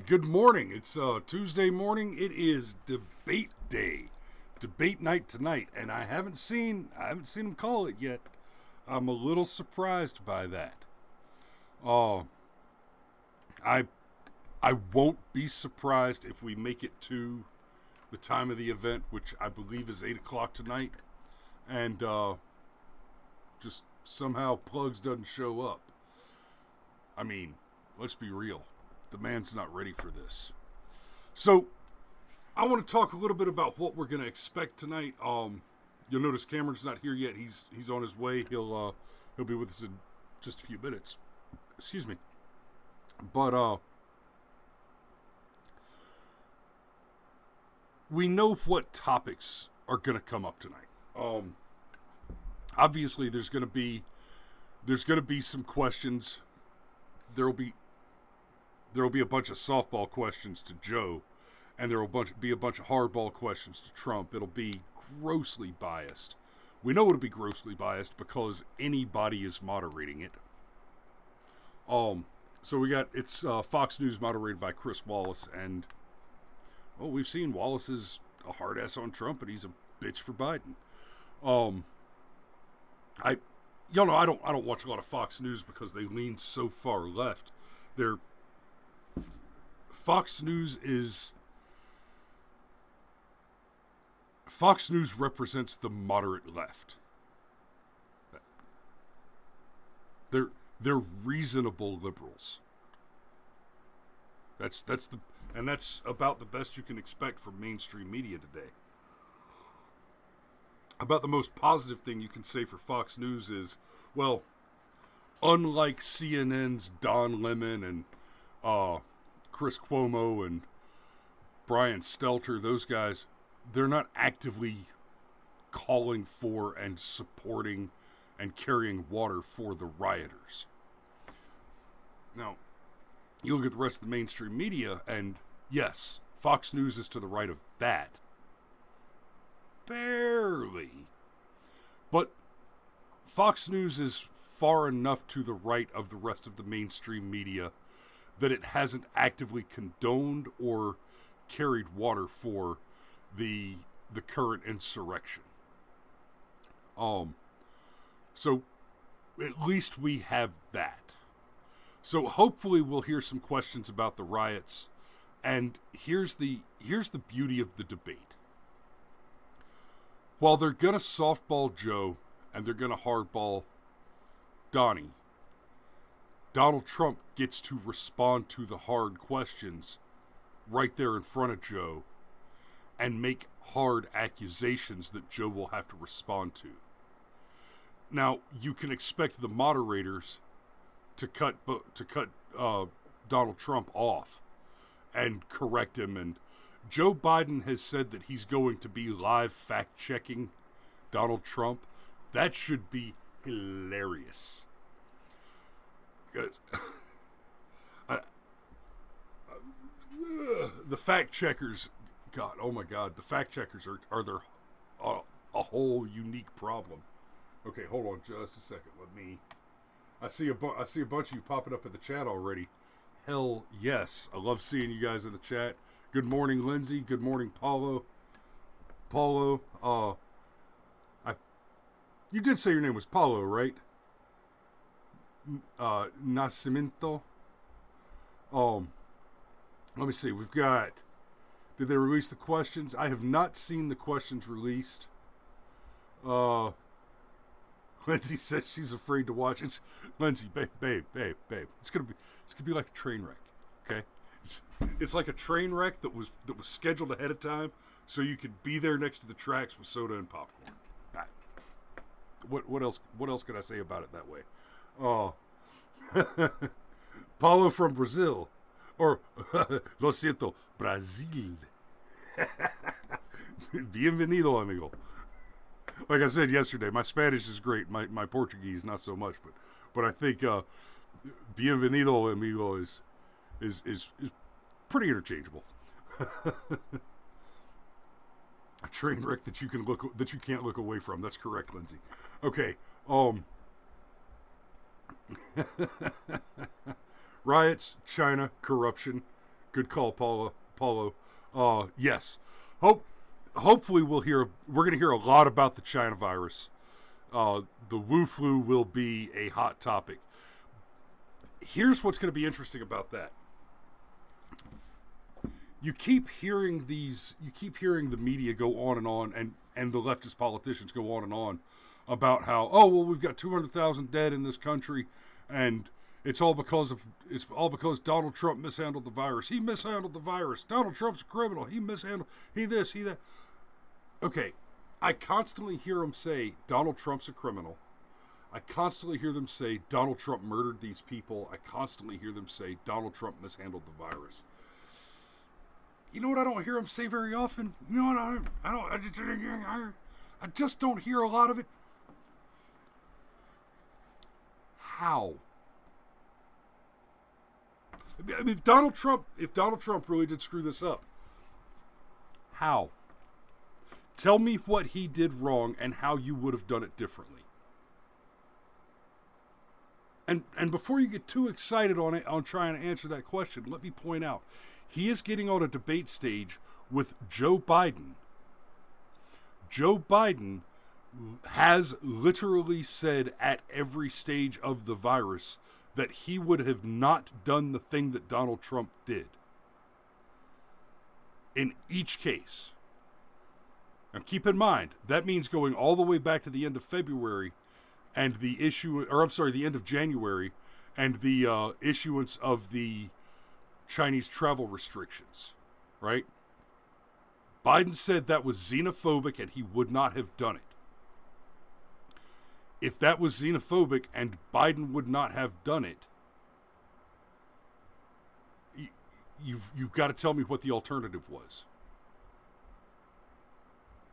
Good morning. It's Tuesday morning. It is debate day, debate night tonight, and I haven't seen him call it yet. I'm a little surprised by that. I I won't be surprised if we make it to the time of the event, which I believe is 8 o'clock tonight, and just somehow Plugs doesn't show up. I mean, let's be real. The man's not ready for this. So, I want to talk a little bit about what we're going to expect tonight. You'll notice Cameron's not here yet. He's on his way. He'll be with us in just a few minutes. Excuse me. But we know what topics are going to come up tonight. Obviously, there's going to be some questions. There'll be a bunch of softball questions to Joe, and there will be a bunch of hardball questions to Trump. It'll be grossly biased. We know it'll be grossly biased because anybody is moderating it. So it's Fox News moderated by Chris Wallace, and we've seen Wallace is a hard ass on Trump, and he's a bitch for Biden. I don't watch a lot of Fox News because they lean so far left. Fox News represents the moderate left. They're reasonable liberals. That's about the best you can expect from mainstream media today. About the most positive thing you can say for Fox News is, well, unlike CNN's Don Lemon and Chris Cuomo and Brian Stelter, those guys, they're not actively calling for and supporting and carrying water for the rioters. Now, you look at the rest of the mainstream media, and yes, Fox News is to the right of that. Barely. But Fox News is far enough to the right of the rest of the mainstream media that it hasn't actively condoned or carried water for the current insurrection. So at least we have that. So hopefully we'll hear some questions about the riots, and here's the beauty of the debate. While they're gonna softball Joe and they're gonna hardball Donnie, Donald Trump gets to respond to the hard questions right there in front of Joe and make hard accusations that Joe will have to respond to. Now, you can expect the moderators to cut Donald Trump off and correct him, and Joe Biden has said that he's going to be live fact-checking Donald Trump. That should be hilarious. Because the fact-checkers, oh my God, the fact-checkers are their a whole unique problem. Okay, hold on just a second. I see a bunch of you popping up in the chat already. Hell yes, I love seeing you guys in the chat. Good morning, Lindsay. Good morning, Paulo. You did say your name was Paulo, right? Nascimento. Let me see. We've got. Did they release the questions? I have not seen the questions released. Lindsay says she's afraid to watch. It's Lindsay, babe. It's gonna be like a train wreck. Okay. It's like a train wreck that was scheduled ahead of time, so you could be there next to the tracks with soda and popcorn. Right. What else could I say about it that way? Paulo from Brazil, or lo siento, Brazil. Bienvenido, amigo. Like I said yesterday, my Spanish is great. My Portuguese not so much, but I think bienvenido, amigo is pretty interchangeable. A train wreck that you can't look away from. That's correct, Lindsay. Okay. Riots, China, corruption, Good call, Paulo. Yes. Hopefully we're going to hear a lot about the China virus. The Wu flu will be a hot topic. Here's what's going to be interesting about that. You keep hearing the media go on, and the leftist politicians go on and on about how, oh, well, we've got 200,000 dead in this country, and it's all because Donald Trump mishandled the virus. He mishandled the virus. Donald Trump's a criminal. He this, he that. Okay, I constantly hear them say Donald Trump's a criminal. I constantly hear them say Donald Trump murdered these people. I constantly hear them say Donald Trump mishandled the virus. You know what I don't hear them say very often? You know what I just don't hear a lot of it. How? I mean, if Donald Trump really did screw this up, how? Tell me what he did wrong and how you would have done it differently. And before you get too excited on trying to answer that question, let me point out, he is getting on a debate stage with Joe Biden. Joe Biden has literally said at every stage of the virus that he would have not done the thing that Donald Trump did. In each case. Now keep in mind, that means going all the way back to the end of February and the end of January and the issuance of the Chinese travel restrictions, right? Biden said that was xenophobic and he would not have done it. If that was xenophobic and Biden would not have done it, you've got to tell me what the alternative was.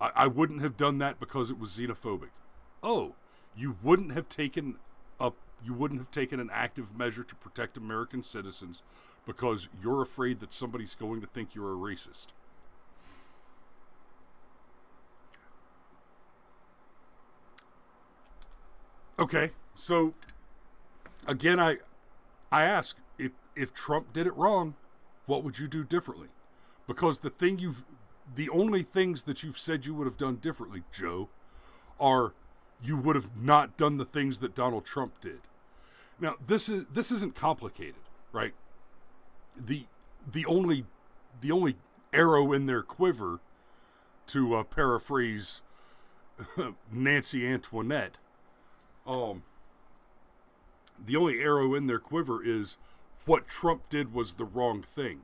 I wouldn't have done that because it was xenophobic. Oh, you wouldn't have taken an active measure to protect American citizens because you're afraid that somebody's going to think you're a racist. Okay, so again, I ask, if Trump did it wrong, what would you do differently? Because the only things that you've said you would have done differently, Joe, are you would have not done the things that Donald Trump did. Now, this isn't complicated, right? The only arrow in their quiver, to paraphrase Nancy Antoinette, the only arrow in their quiver is what Trump did was the wrong thing.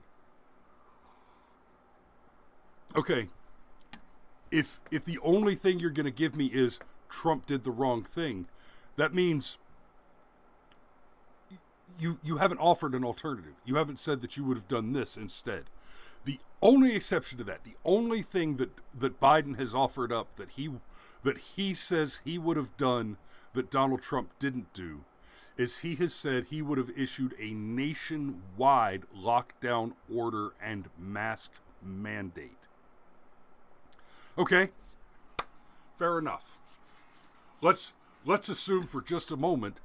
Okay, if the only thing you're going to give me is Trump did the wrong thing, that means you haven't offered an alternative. You haven't said that you would have done this instead. The only exception to that, the only thing that Biden has offered up that he says he would have done that Donald Trump didn't do, is he has said he would have issued a nationwide lockdown order and mask mandate. Okay, fair enough. Let's assume for just a moment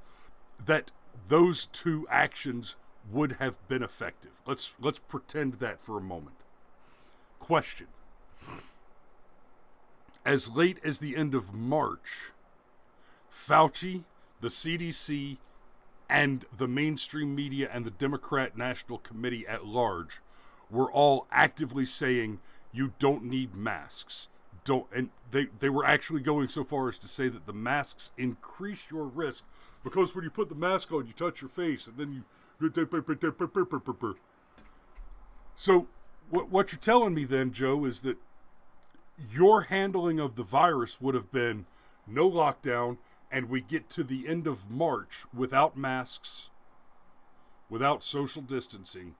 that those two actions would have been effective. Let's pretend that for a moment. Question. As late as the end of March, Fauci, the CDC, and the mainstream media and the Democrat National Committee at large were all actively saying you don't need masks. And they were actually going so far as to say that the masks increase your risk because when you put the mask on, you touch your face and then you... So what you're telling me then, Joe, is that your handling of the virus would have been no lockdown, and we get to the end of March without masks, without social distancing.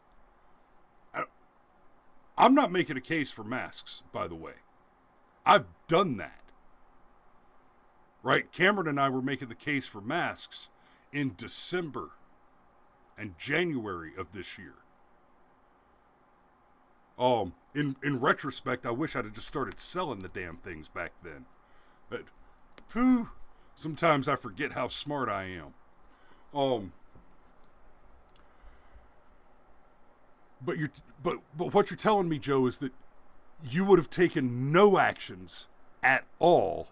I'm not making a case for masks, by the way. I've done that. Right? Cameron and I were making the case for masks in December and January of this year. In retrospect, I wish I'd have just started selling the damn things back then. But, sometimes I forget how smart I am. But what you're telling me, Joe, is that you would have taken no actions at all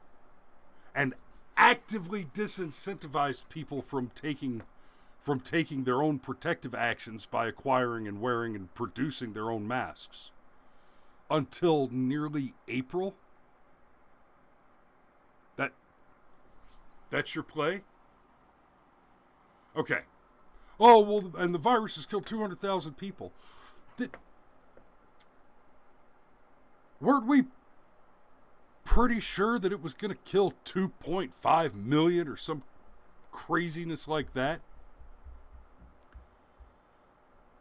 and actively disincentivized people from taking their own protective actions by acquiring and wearing and producing their own masks until nearly April. That's your play? Okay. Oh, well, and the virus has killed 200,000 people. Weren't we pretty sure that it was going to kill 2.5 million or some craziness like that?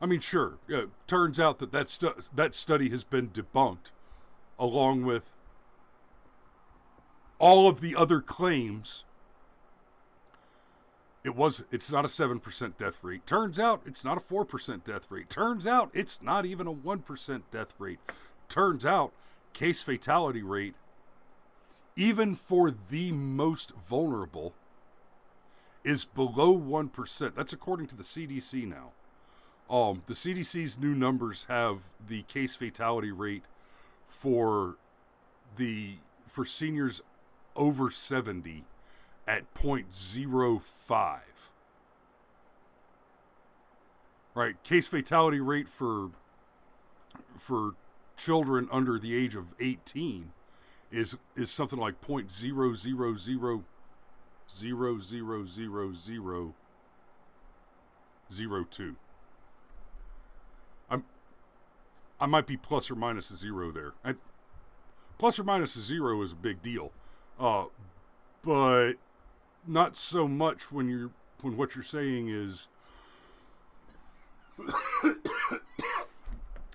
I mean, sure. Turns out that study has been debunked, along with all of the other claims. It's not a 7% death rate. Turns out it's not a 4% death rate. Turns out it's not even a 1% death rate. Turns out case fatality rate, even for the most vulnerable, is below 1%. That's according to the CDC now. The CDC's new numbers have the case fatality rate for seniors over 70 at 0.05. Right, case fatality rate for children under the age of 18 is something like 0.000000002. I might be plus or minus a zero there. Plus or minus a zero is a big deal, but not so much when what you're saying is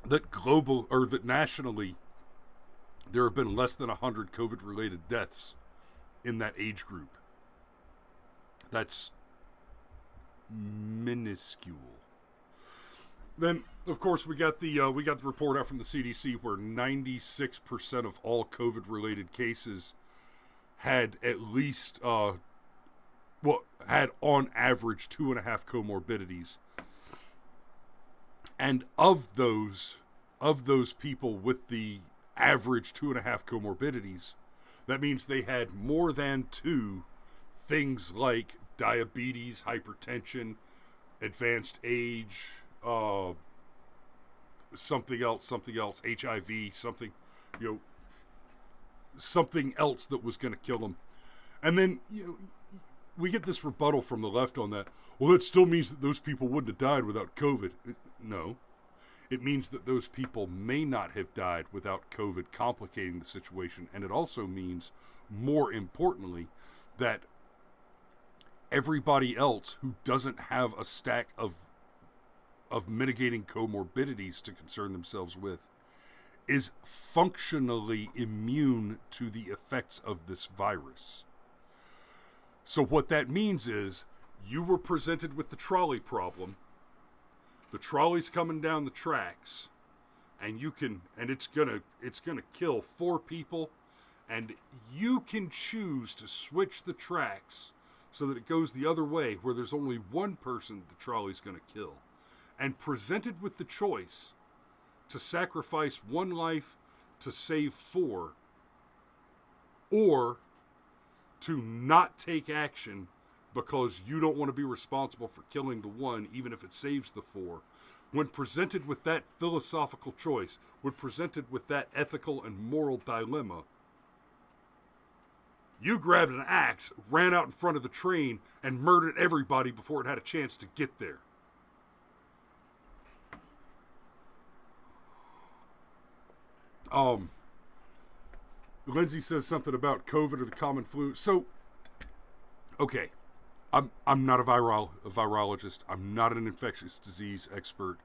that nationally there have been less than 100 COVID-related deaths in that age group. That's minuscule. Then, of course, we got the report out from the CDC where 96% of all COVID-related cases had at least, had on average 2.5 comorbidities. And of those people with the average 2.5 comorbidities, that means they had more than 2 things like diabetes, hypertension, advanced age, something else, HIV, something else that was going to kill them. And then, we get this rebuttal from the left on that. Well, that still means that those people wouldn't have died without COVID. No. It means that those people may not have died without COVID complicating the situation. And it also means, more importantly, that everybody else who doesn't have a stack of mitigating comorbidities to concern themselves with is functionally immune to the effects of this virus. So what that means is you were presented with the trolley problem. The trolley's coming down the tracks, and it's gonna kill 4 people, and you can choose to switch the tracks so that it goes the other way, where there's only one person the trolley's gonna kill. And presented with the choice to sacrifice 1 life to save 4, or to not take action because you don't want to be responsible for killing the 1, even if it saves the 4. When presented with that philosophical choice, when presented with that ethical and moral dilemma, you grabbed an axe, ran out in front of the train, and murdered everybody before it had a chance to get there. Lindsay says something about COVID or the common flu. So, okay, I'm not a virologist. I'm not an infectious disease expert.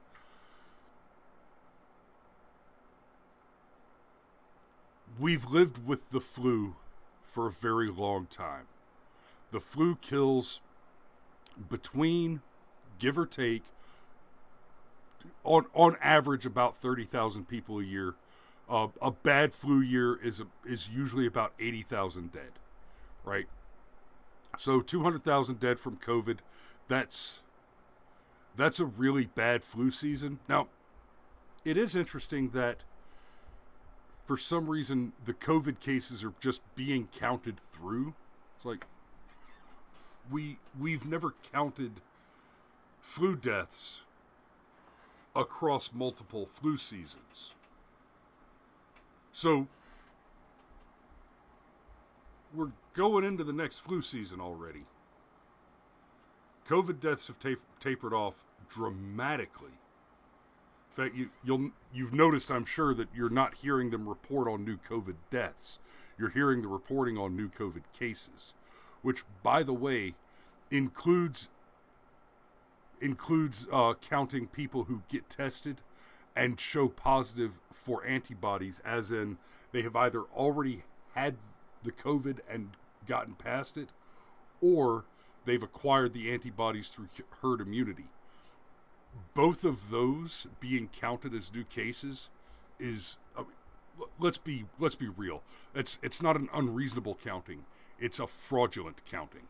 We've lived with the flu for a very long time. The flu kills between, give or take, on average about 30,000 people a year. A bad flu year is usually about 80,000 dead, right? So 200,000 dead from COVID. That's a really bad flu season. Now, it is interesting that for some reason the COVID cases are just being counted through. It's like we've never counted flu deaths across multiple flu seasons. So we're going into the next flu season already. COVID deaths have tapered off dramatically. In fact, you've noticed, I'm sure, that you're not hearing them report on new COVID deaths. You're hearing the reporting on new COVID cases, which, by the way, includes counting people who get tested and show positive for antibodies, as in they have either already had the COVID and gotten past it, or they've acquired the antibodies through herd immunity. Both of those being counted as new cases is, let's be real. It's not an unreasonable counting. It's a fraudulent counting.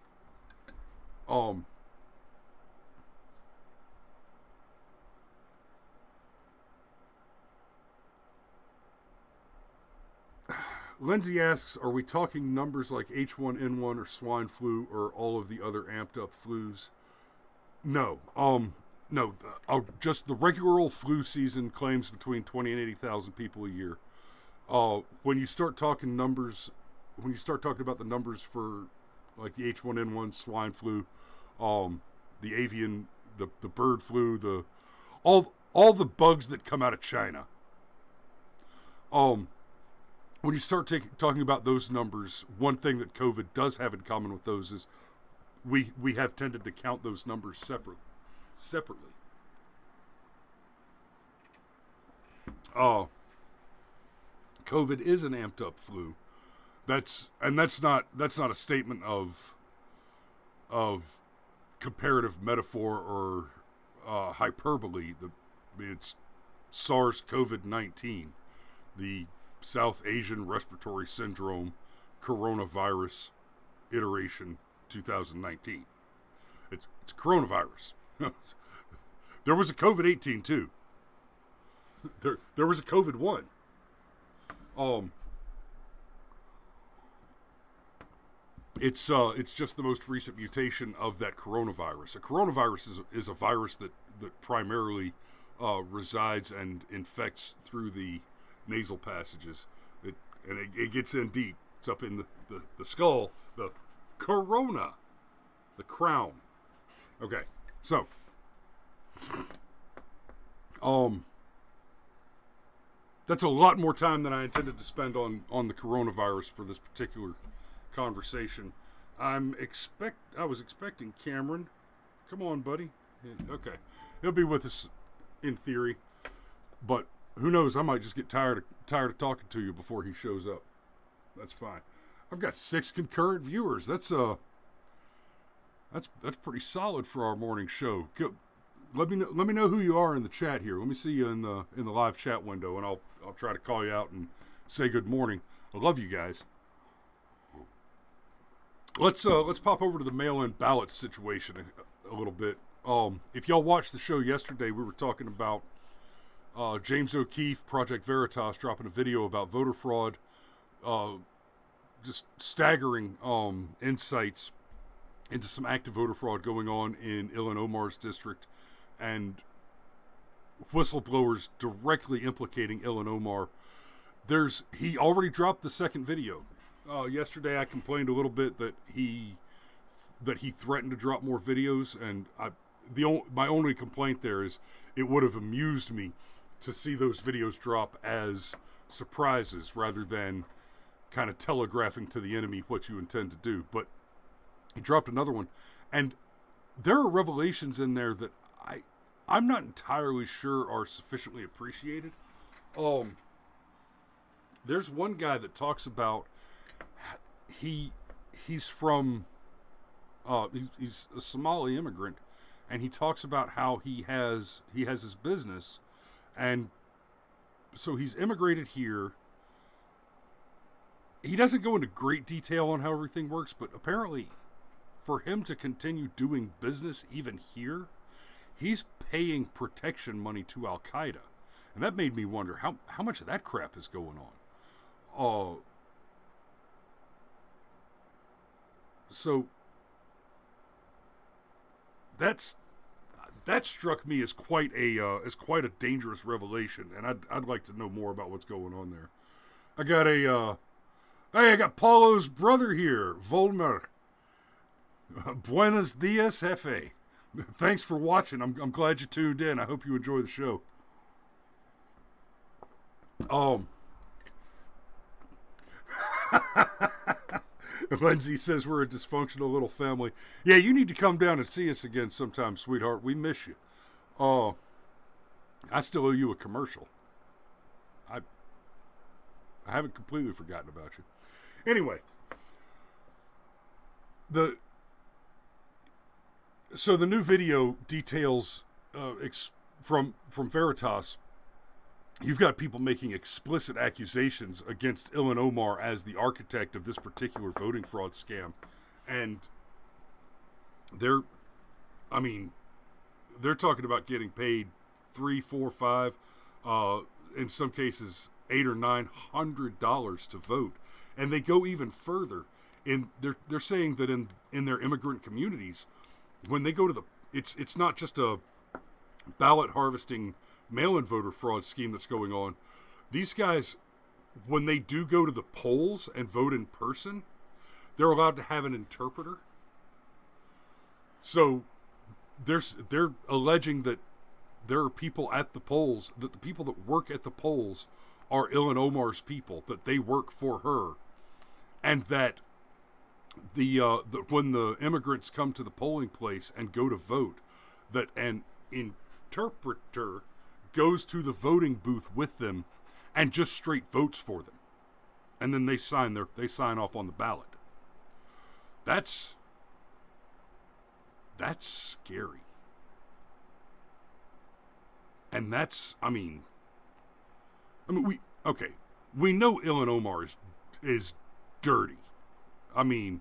Lindsay asks, are we talking numbers like H1N1 or swine flu or all of the other amped up flus? No. No, just the regular old flu season claims between 20 and 80,000 people a year. When you start talking about the numbers for like the H1N1 swine flu, the avian, the bird flu, all the bugs that come out of China. When you start talking about those numbers, one thing that COVID does have in common with those is we have tended to count those numbers separately. COVID is an amped up flu. That's not a statement of comparative metaphor or hyperbole. It's SARS-CoV-19, the South Asian Respiratory Syndrome coronavirus iteration 2019. It's coronavirus. There was a COVID-18 too. There was a COVID-1. It's just the most recent mutation of that coronavirus. A coronavirus is a virus that primarily resides and infects through the nasal passages. It gets in deep. It's up in the skull, the corona, the crown. Okay, so that's a lot more time than I intended to spend on the coronavirus for this particular conversation. I was expecting Cameron. Come on, buddy. Okay, he'll be with us in theory, but who knows? I might just get tired of talking to you before he shows up. That's fine. I've got 6 concurrent viewers. That's pretty solid for our morning show. Let me know who you are in the chat here. Let me see you in the live chat window, and I'll try to call you out and say good morning. I love you guys. Let's pop over to the mail-in ballot situation a little bit. If y'all watched the show yesterday, we were talking about James O'Keefe, Project Veritas, dropping a video about voter fraud. Just staggering insights into some active voter fraud going on in Ilan Omar's district, and whistleblowers directly implicating Ilan Omar. He already dropped the second video. Yesterday I complained a little bit that he threatened to drop more videos, and my only complaint there is it would have amused me to see those videos drop as surprises rather than kind of telegraphing to the enemy what you intend to do. But he dropped another one, and there are revelations in there that I'm not entirely sure are sufficiently appreciated. There's one guy that talks about he's from he's a Somali immigrant, and he talks about how he has his business, and so he's immigrated here. He doesn't go into great detail on how everything works, but apparently for him to continue doing business even here, he's paying protection money to Al-Qaeda. And that made me wonder how much of that crap is going on. So that struck me as quite a dangerous revelation, and I'd like to know more about what's going on there. I got Paulo's brother here, Volmer. Buenos dias, jefe. Thanks for watching. I'm glad you tuned in. I hope you enjoy the show. Lindsay says we're a dysfunctional little family. Yeah, you need to come down and see us again sometime, sweetheart. We miss you. I still owe you a commercial. I haven't completely forgotten about you. Anyway, so the new video details from Veritas. You've got people making explicit accusations against Ilhan Omar as the architect of this particular voting fraud scam. And they're talking about getting paid $3, $4, $5, in some cases $800 or $900 to vote. And they go even further. They're saying that in their immigrant communities, when they go to it's not just a ballot harvesting mail-in voter fraud scheme that's going on. These guys, when they do go to the polls and vote in person, they're allowed to have an interpreter. So they're alleging that there are people at the polls, that the people that work at the polls are Ilhan Omar's people, that they work for her, and that when the immigrants come to the polling place and go to vote, that an interpreter goes to the voting booth with them and just straight votes for them, and then they sign off on the ballot. That's scary, and we know Ilhan Omar is dirty. I mean,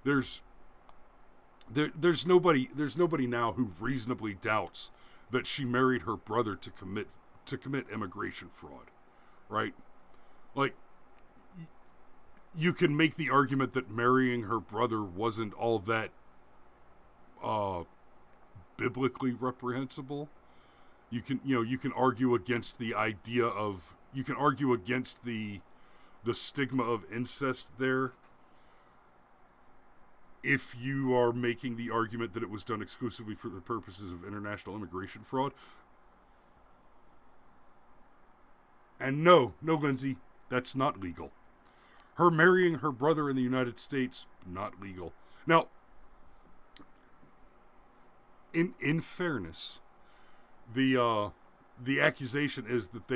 there's nobody now who reasonably doubts that she married her brother to commit immigration fraud, right? Like, you can make the argument that marrying her brother wasn't all that biblically reprehensible. You can argue against the idea of, you can argue against the stigma of incest there, if you are making the argument that it was done exclusively for the purposes of international immigration fraud. And no, Lindsay, that's not legal. Her marrying her brother in the United States, not legal. Now, in fairness, the accusation is that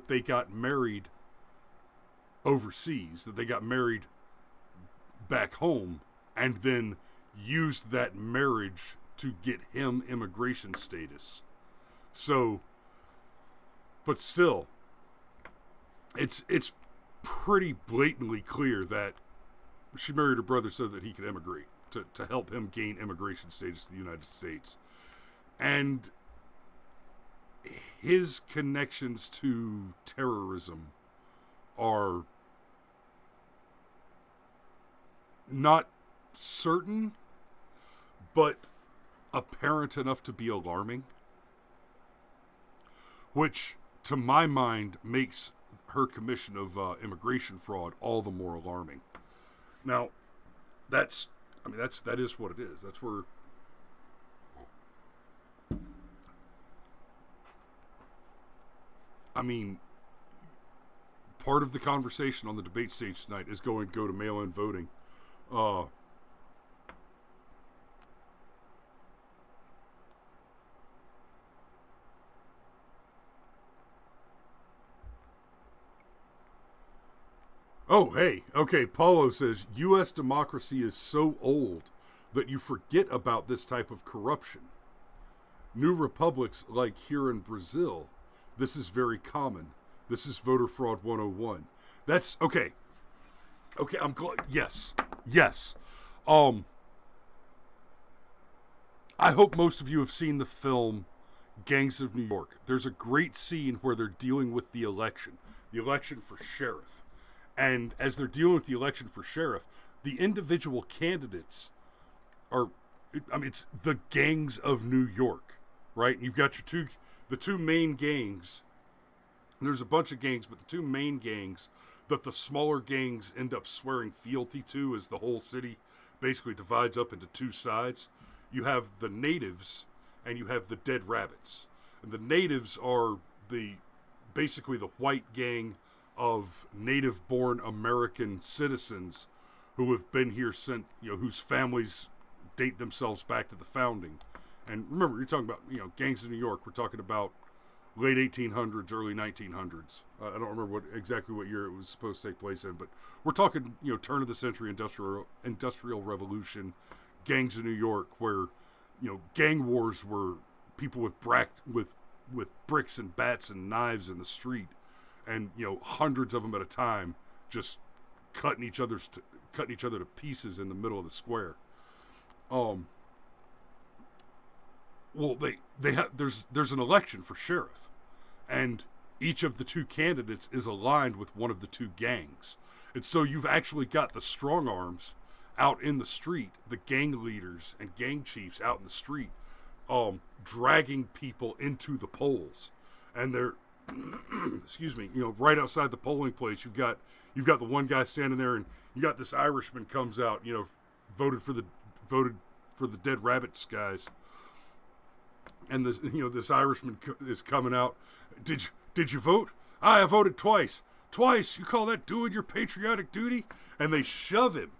they got married overseas, that they got married back home, and then used that marriage to get him immigration status. So, but still, it's pretty blatantly clear that she married her brother so that he could immigrate, to help him gain immigration status to the United States. And his connections to terrorism are not certain, but apparent enough to be alarming, which to my mind makes her commission of immigration fraud all the more alarming. Now, that is what it is. That's where part of the conversation on the debate stage tonight is going to go to mail-in voting. Oh, hey, okay, Paulo says, U.S. democracy is so old that you forget about this type of corruption. New republics like here in Brazil, this is very common. This is voter fraud 101. That's, okay, I'm glad, yes. I hope most of you have seen the film Gangs of New York. There's a great scene where they're dealing with the election for sheriff. And as they're dealing with the election for sheriff, the individual candidates are, I mean, it's the gangs of New York, right? You've got the two main gangs. There's a bunch of gangs, but the two main gangs that the smaller gangs end up swearing fealty to as the whole city basically divides up into two sides. You have the natives and you have the dead rabbits. And the natives are basically the white gang of native-born American citizens who have been here since, whose families date themselves back to the founding. And remember, you're talking about, gangs of New York. We're talking about late 1800s, early 1900s. I don't remember exactly what year it was supposed to take place in, but we're talking, turn of the century industrial revolution, gangs of New York, where, gang wars were people with bricks and bats and knives in the street, and hundreds of them at a time, just cutting each other to pieces in the middle of the square. Well, there's an election for sheriff, and each of the two candidates is aligned with one of the two gangs, and so you've actually got the strong arms out in the street, the gang leaders and gang chiefs out in the street, dragging people into the polls, and they're excuse me, right outside the polling place, you've got the one guy standing there, and you got this Irishman comes out, voted for the dead rabbits guys, and this Irishman is coming out. Did you vote? I voted twice. Twice? You call that doing your patriotic duty? And they shove him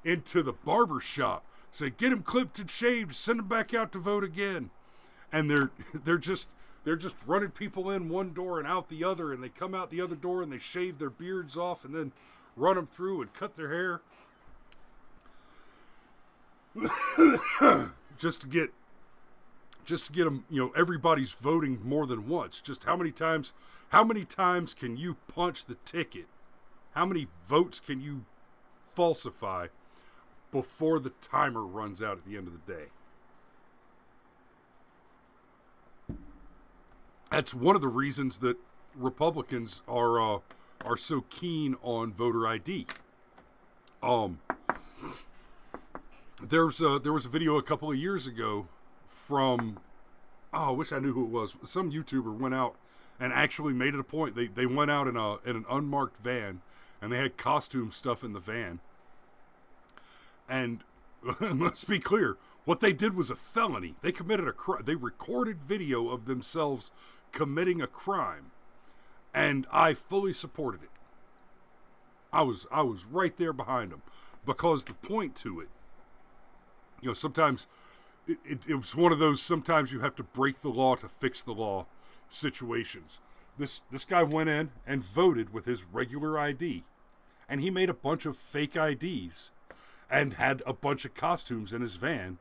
into the barber shop. Say, get him clipped and shaved. Send him back out to vote again. And they're just running people in one door and out the other, and they come out the other door and they shave their beards off and then run them through and cut their hair just to get them, everybody's voting more than once. Just how many times can you punch the ticket? How many votes can you falsify before the timer runs out at the end of the day? That's one of the reasons that Republicans are so keen on voter ID. There was a video a couple of years ago from, I wish I knew who it was. Some YouTuber went out and actually made it a point. They went out in an unmarked van, and they had costume stuff in the van. And let's be clear, what they did was a felony. They committed a crime. They recorded video of themselves committing a crime, and I fully supported it. I was right there behind them, because the point to it, sometimes it was one of those, sometimes you have to break the law to fix the law situations. This guy went in and voted with his regular ID, and he made a bunch of fake IDs and had a bunch of costumes in his van,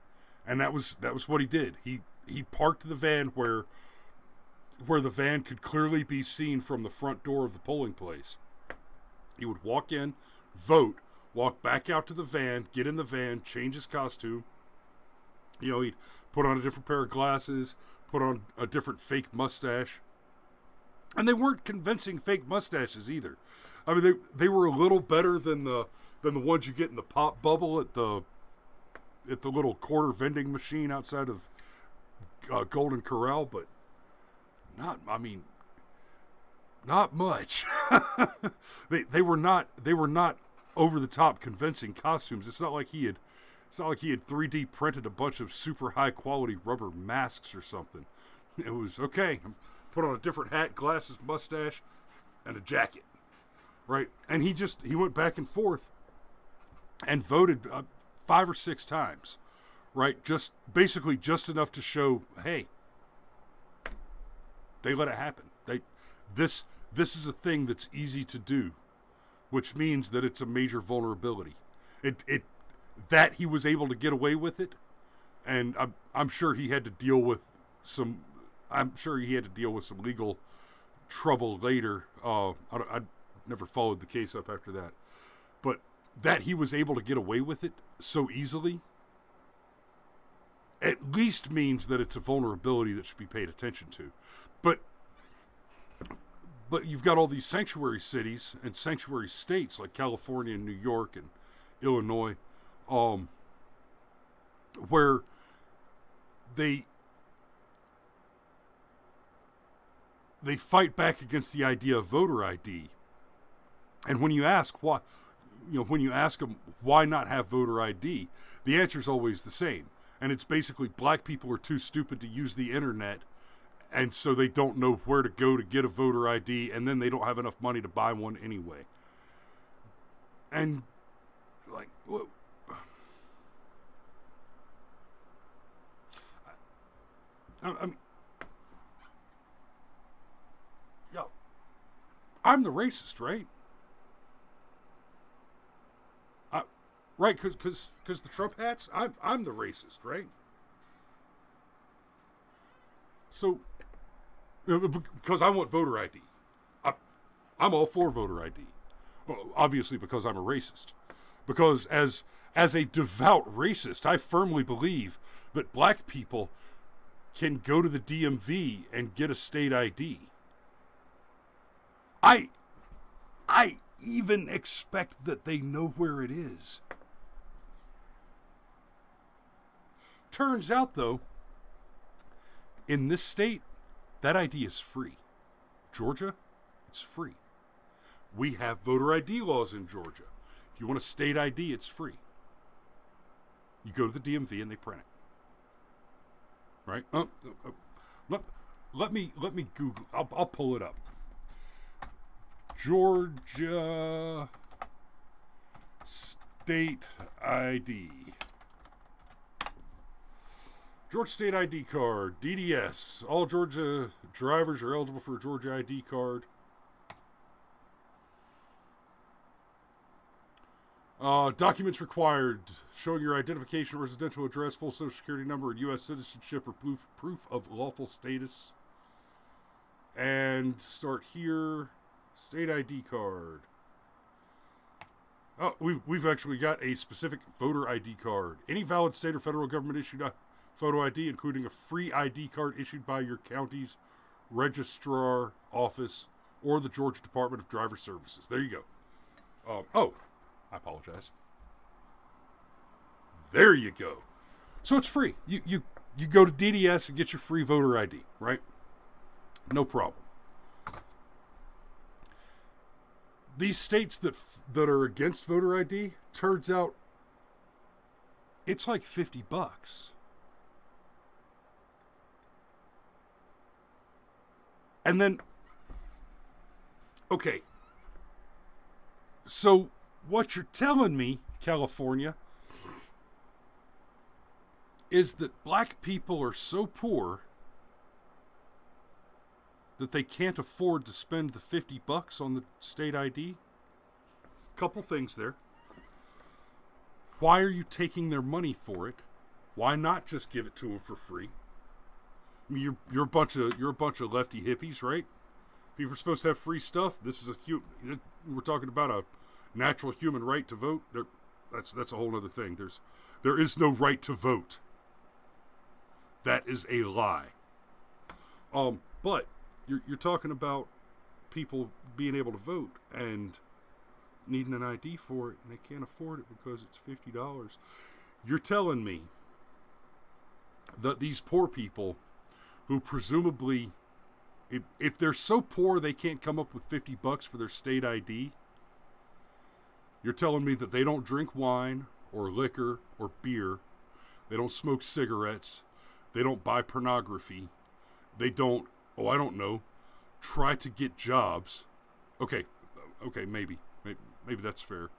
and that was what he did. He parked the van where the van could clearly be seen from the front door of the polling place. He would walk in, vote, walk back out to the van, get in the van, change his costume. He'd put on a different pair of glasses, put on a different fake mustache. And they weren't convincing fake mustaches either. I mean, they were a little better than the ones you get in the pop bubble at the little quarter vending machine outside of Golden Corral, but not much. they were not over the top convincing costumes. It's not like he had 3D printed a bunch of super high quality rubber masks or something. It was okay. Put on a different hat, glasses, mustache, and a jacket, right? And he went back and forth and voted 5 or 6 times, right? Just enough to show, hey, they let it happen. This is a thing that's easy to do, which means that it's a major vulnerability. That he was able to get away with it, and I'm sure he had to deal with some legal trouble later. I never followed the case up after that, but that he was able to get away with it so easily at least means that it's a vulnerability that should be paid attention to. But you've got all these sanctuary cities and sanctuary states like California and New York and Illinois, where they fight back against the idea of voter ID. And when you ask why, when you ask them why not have voter ID, the answer is always the same. And it's basically black people are too stupid to use the internet, and so they don't know where to go to get a voter ID, and then they don't have enough money to buy one anyway. And, like, I mean, I'm the racist, right? Right, because the Trump hats, I'm the racist, right? So, because I want voter ID. I'm all for voter ID. Well, obviously, because I'm a racist. Because as a devout racist, I firmly believe that black people can go to the DMV and get a state ID. I even expect that they know where it is. Turns out, though, in this state, that ID is free. Georgia, it's free. We have voter ID laws in Georgia. If you want a state ID, it's free. You go to the DMV and they print it. Right? Let me Google. I'll pull it up. Georgia state ID. Georgia state ID card, DDS. All Georgia drivers are eligible for a Georgia ID card. Documents required: showing your identification, residential address, full social security number, and U.S. citizenship or proof of lawful status. And start here. State ID card. Oh, we've actually got a specific voter ID card. Any valid state or federal government issued photo ID, including a free ID card issued by your county's registrar office or the Georgia Department of Driver Services. There you go. I apologize. There you go. So it's free. You go to DDS and get your free voter ID, right? No problem. These states that are against voter ID, turns out it's like $50. And then, okay, so what you're telling me, California, is that black people are so poor that they can't afford to spend the $50 on the state ID? Couple things there. Why are you taking their money for it? Why not just give it to them for free? I mean, you're a bunch of lefty hippies, right? People are supposed to have free stuff. This is we're talking about a natural human right to vote. That's a whole other thing. There is no right to vote. That is a lie. But you're talking about people being able to vote and needing an ID for it, and they can't afford it because it's $50. You're telling me that these poor people, who presumably, if they're so poor they can't come up with $50 for their state ID, you're telling me that they don't drink wine or liquor or beer, they don't smoke cigarettes, they don't buy pornography, they don't, I don't know, try to get jobs. Okay, maybe that's fair.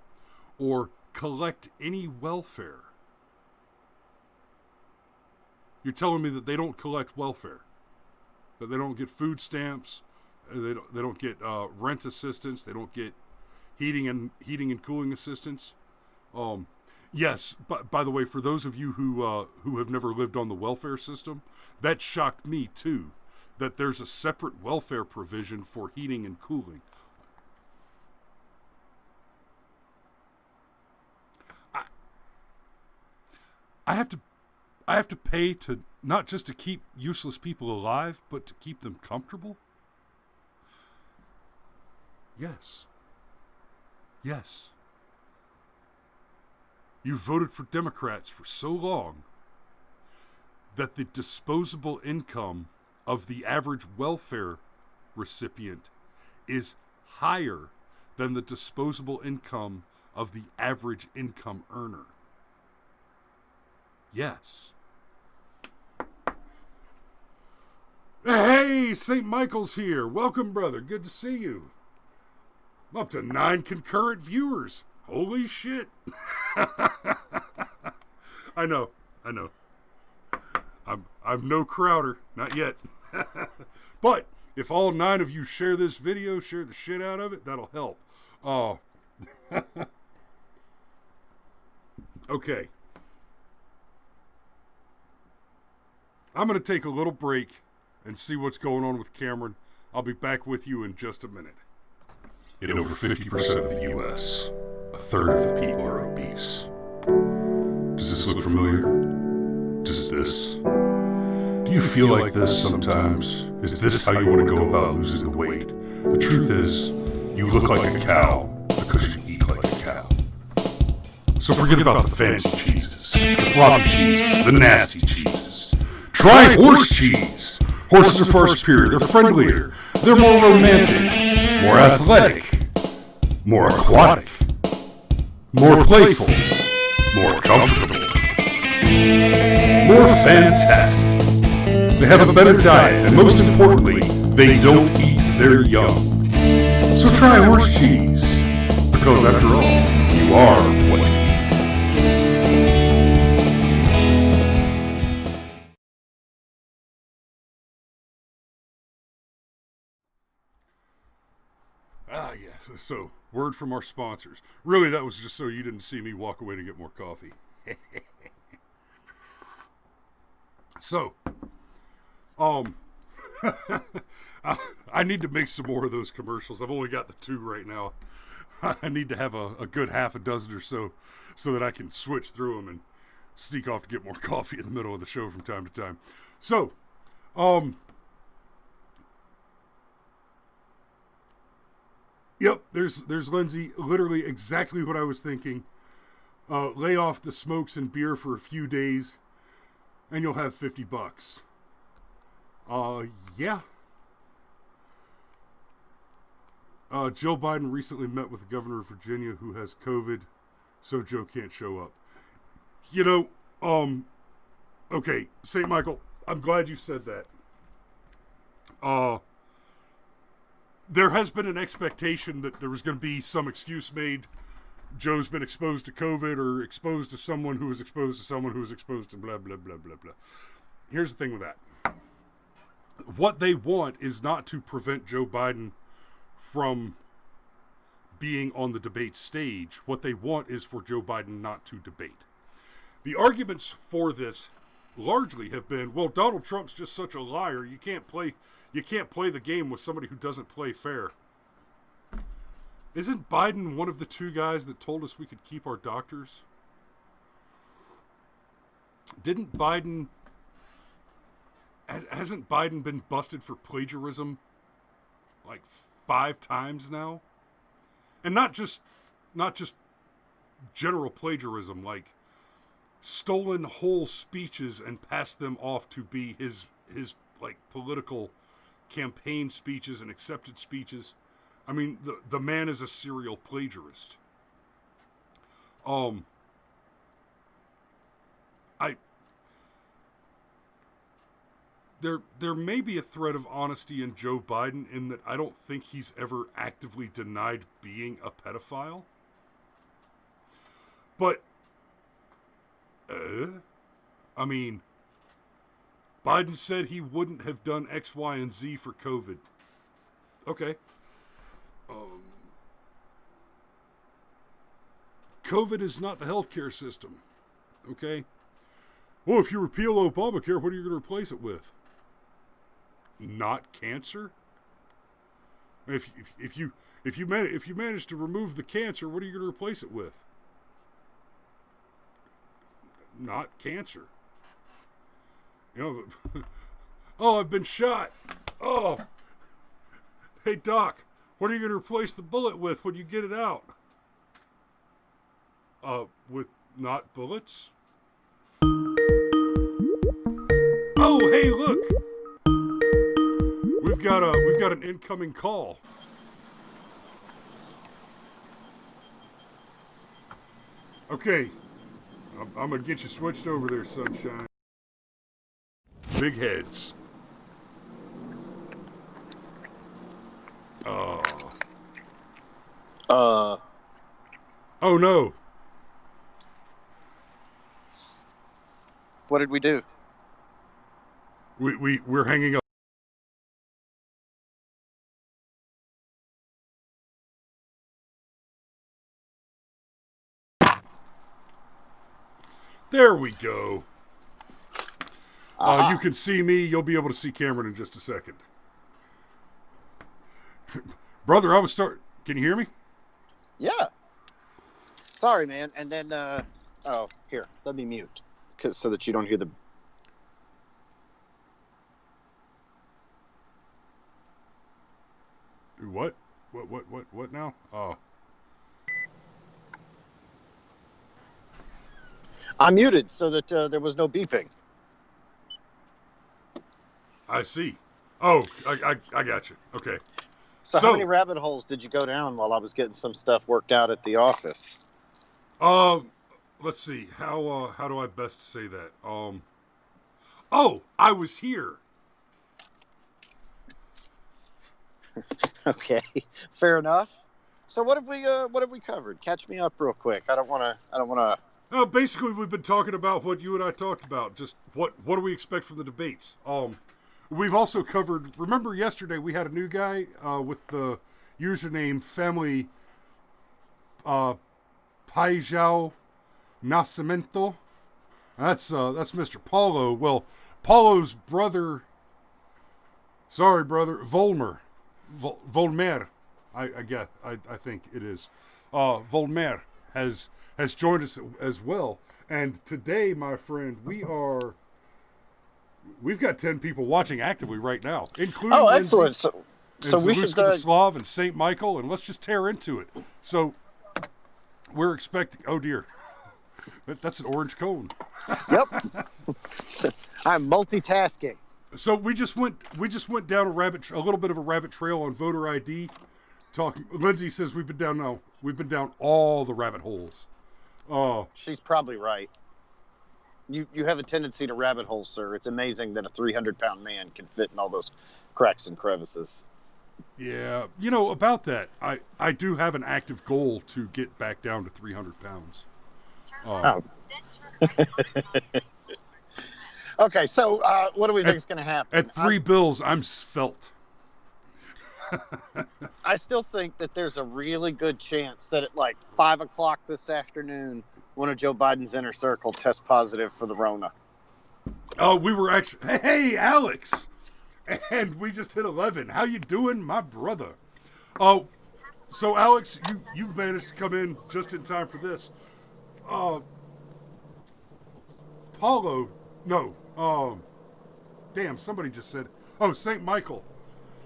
Or collect any welfare. You're telling me that they don't collect welfare, that they don't get food stamps, they don't get rent assistance, they don't get heating and cooling assistance. Yes, but by the way, for those of you who have never lived on the welfare system, that shocked me too, that there's a separate welfare provision for heating and cooling. I I have to pay to not just to keep useless people alive, but to keep them comfortable? Yes. Yes. You voted for Democrats for so long that the disposable income of the average welfare recipient is higher than the disposable income of the average income earner. Yes. Hey, St. Michael's here. Welcome, brother. Good to see you. I'm up to 9 concurrent viewers. Holy shit. I know. I'm no Crowder. Not yet. But if all 9 of you share this video, share the shit out of it, that'll help. Oh. Okay. I'm going to take a little break and see what's going on with Cameron. I'll be back with you in just a minute. In over 50% of the U.S., a third of the people are obese. Does this look familiar? Does this? Do you feel like this sometimes? Is this how you want to go about losing the weight? The truth is, you look like a cow because you eat like a cow. So forget about the fancy cheeses, the floppy cheeses, the nasty cheeses. Try horse cheese! Horses are far superior, they're friendlier, they're more romantic, more athletic, more aquatic, more playful, more comfortable, more fantastic. They have a better diet, and most importantly, they don't eat their young. So try horse cheese, because after all, you are what you eat. Ah, yeah. So, word from our sponsors. Really, that was just so you didn't see me walk away to get more coffee. So, I need to make some more of those commercials. I've only got the 2 right now. I need to have a good half a dozen or so that I can switch through them and sneak off to get more coffee in the middle of the show from time to time. So, yep, there's Lindsay. Literally exactly what I was thinking. Lay off the smokes and beer for a few days, and you'll have $50. Yeah. Joe Biden recently met with the governor of Virginia who has COVID, so Joe can't show up. You know, okay, St. Michael, I'm glad you said that. There has been an expectation that there was going to be some excuse made. Joe's been exposed to COVID or exposed to someone who was exposed to someone who was exposed to blah, blah, blah, blah, blah. Here's the thing with that. What they want is not to prevent Joe Biden from being on the debate stage. What they want is for Joe Biden not to debate. The arguments for this largely have been, well, Donald Trump's just such a liar. You can't play the game with somebody who doesn't play fair. Isn't Biden one of the 2 guys that told us we could keep our doctors? Hasn't Biden been busted for plagiarism like 5 times now? And not just general plagiarism, like stolen whole speeches and passed them off to be his like political campaign speeches and accepted speeches. I mean, the man is a serial plagiarist. There may be a thread of honesty in Joe Biden in that I don't think he's ever actively denied being a pedophile. But, I mean, Biden said he wouldn't have done X, Y, and Z for COVID. Okay. COVID is not the healthcare system. Okay? Well, if you repeal Obamacare, what are you going to replace it with? Not cancer? If you manage to remove the cancer, what are you going to replace it with? Not cancer. You know, oh, I've been shot. Oh, hey Doc, what are you going to replace the bullet with when you get it out? With not bullets. Oh, hey, look, we've got an incoming call. Okay, I'm gonna get you switched over there, sunshine. Big heads. Oh no. What did we do? We're hanging up. There we go. You can see me. You'll be able to see Cameron in just a second. Brother, Can you hear me? Yeah. Sorry, man. And then, oh, here, let me mute, so that you don't hear the. What? What now? Oh. I muted so that there was no beeping. I see. Oh, I got you. Okay. So how many rabbit holes did you go down while I was getting some stuff worked out at the office? Let's see. How do I best say that? Oh, I was here. Okay, fair enough. So what have we covered? Catch me up real quick. I don't want to. Basically, we've been talking about what you and I talked about. Just what do we expect from the debates? We've also covered. Remember yesterday we had a new guy with the username family Paijao Nascimento. That's Mr. Paulo. Well, Paulo's brother. Sorry, brother. Volmer. I guess. I think it is. Volmer has joined us as well. And today, my friend, we've got 10 people watching actively right now, including Oh, excellent. Lindsay, So we should Slav and Saint Michael, and let's just tear into it. So we're expecting. Oh dear, that's an orange cone. Yep. I'm multitasking. So we just went down a little bit of a rabbit trail on voter ID. Talking. Lindsay says we've been down all the rabbit holes. She's probably right. You have a tendency to rabbit hole, sir. It's amazing that a 300-pound man can fit in all those cracks and crevices. Yeah, about that, I do have an active goal to get back down to 300 pounds. Okay, so what do we think is going to happen? At $3, I'm svelte. I still think that there's a really good chance that at like 5 o'clock this afternoon, one of Joe Biden's inner circle tests positive for the Rona. Oh, we were actually. Hey, Alex, and we just hit 11. How you doing, my brother? Oh, so Alex, you managed to come in just in time for this. Paulo, no. Damn, somebody just said. Oh, Saint Michael.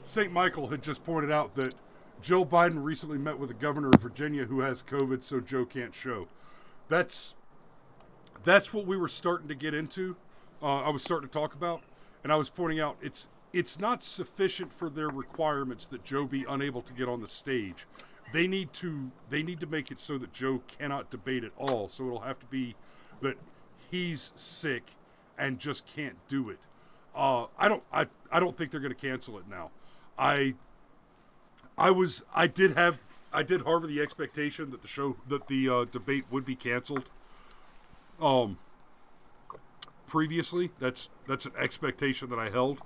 Saint Michael had just pointed out that Joe Biden recently met with the governor of Virginia who has COVID, so Joe can't show. That's what we were starting to get into. I was starting to talk about, and I was pointing out it's not sufficient for their requirements that Joe be unable to get on the stage. They need to make it so that Joe cannot debate at all. So it'll have to be that he's sick and just can't do it. I don't think they're going to cancel it now. I did harbor the expectation that the debate would be canceled. Previously, that's an expectation that I held,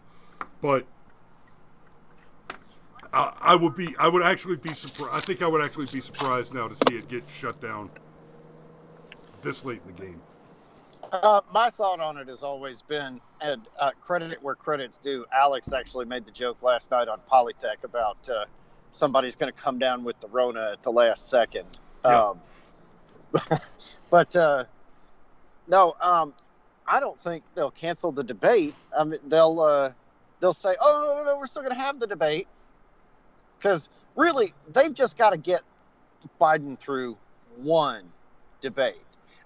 but I would actually be surprised. I think I would actually be surprised now to see it get shut down this late in the game. My thought on it has always been, and credit where credit's due, Alex actually made the joke last night on Polytech about somebody's going to come down with the Rona at the last second. Yeah. But no, I don't think they'll cancel the debate. I mean, they'll say, "Oh no, we're still going to have the debate," because really, they've just got to get Biden through one debate,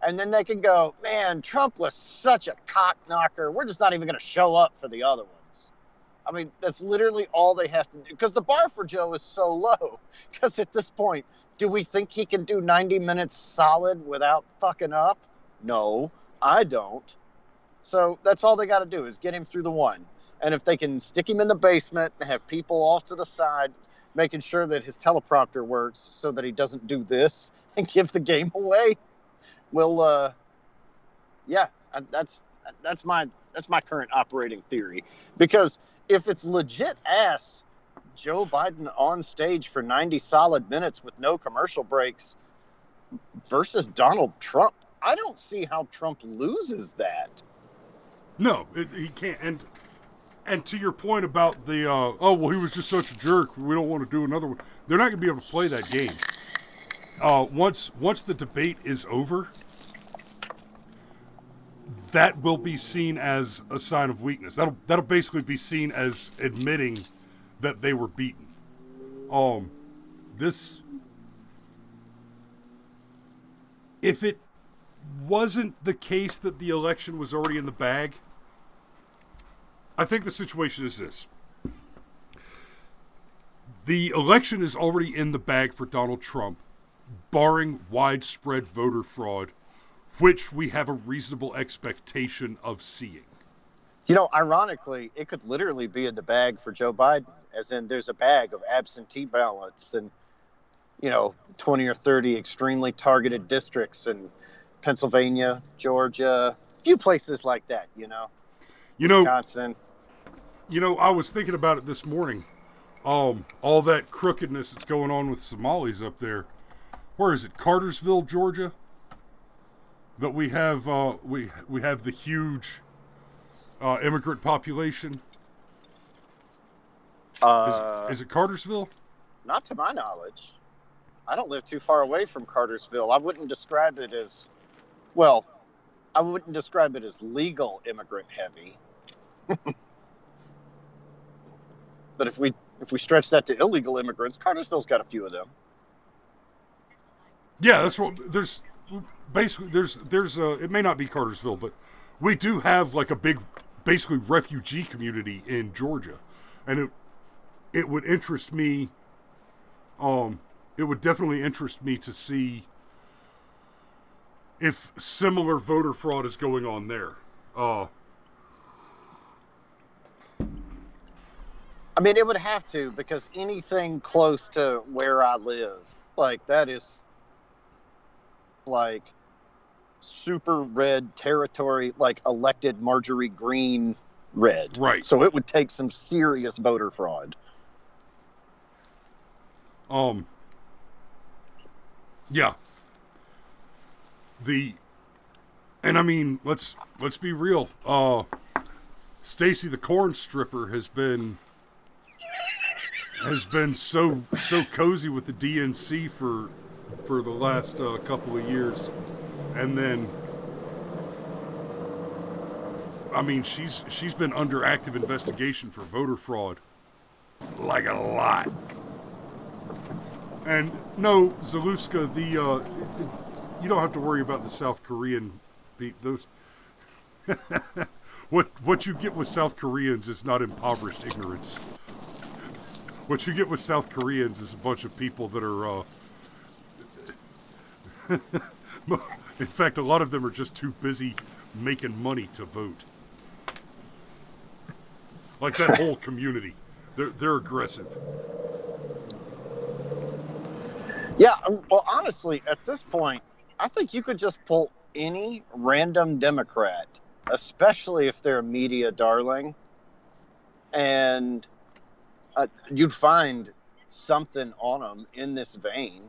and then they can go, "Man, Trump was such a cock knocker. We're just not even going to show up for the other ones." I mean, that's literally all they have to do, because the bar for Joe is so low. Because at this point, do we think he can do 90 minutes solid without fucking up? No, I don't. So that's all they got to do is get him through the one. And if they can stick him in the basement and have people off to the side, making sure that his teleprompter works so that he doesn't do this and give the game away, well, yeah, that's my current operating theory. Because if it's legit ass Joe Biden on stage for 90 solid minutes with no commercial breaks versus Donald Trump, I don't see how Trump loses that. No, he can't. And to your point about the, oh, well, he was just such a jerk, we don't want to do another one. They're not going to be able to play that game. Once the debate is over, that will be seen as a sign of weakness. That'll basically be seen as admitting that they were beaten. If it wasn't the case that the election was already in the bag, I think the situation is this. The election is already in the bag for Donald Trump, barring widespread voter fraud, which we have a reasonable expectation of seeing. You know, ironically, it could literally be in the bag for Joe Biden, as in there's a bag of absentee ballots and, 20 or 30 extremely targeted districts in Pennsylvania, Georgia, a few places like that, Wisconsin. I was thinking about it this morning. All that crookedness that's going on with Somalis up there. Where is it? Cartersville, Georgia? That we have we have the huge immigrant population. Is it Cartersville? Not to my knowledge. I don't live too far away from Cartersville. I wouldn't describe it as legal immigrant heavy. But if we stretch that to illegal immigrants, Cartersville's got a few of them. Yeah, that's what there's. Basically, there's it may not be Cartersville, but we do have like a big, basically refugee community in Georgia, and it would interest me. It would definitely interest me to see if similar voter fraud is going on there. I mean, it would have to, because anything close to where I live, like that is like super red territory, like elected Marjorie Greene red. Right. So it would take some serious voter fraud. Yeah. And I mean, let's be real. Stacy the Corn Stripper has been so cozy with the DNC for the last couple of years, and then I mean she's been under active investigation for voter fraud, like a lot. And no, Zalewska, you don't have to worry about the South Korean those. What you get with South Koreans is not impoverished ignorance. What you get with South Koreans is a bunch of people that are, in fact, a lot of them are just too busy making money to vote. Like that whole community. They're aggressive. Yeah, well, honestly, at this point, I think you could just pull any random Democrat, especially if they're a media darling, and you'd find something on them in this vein.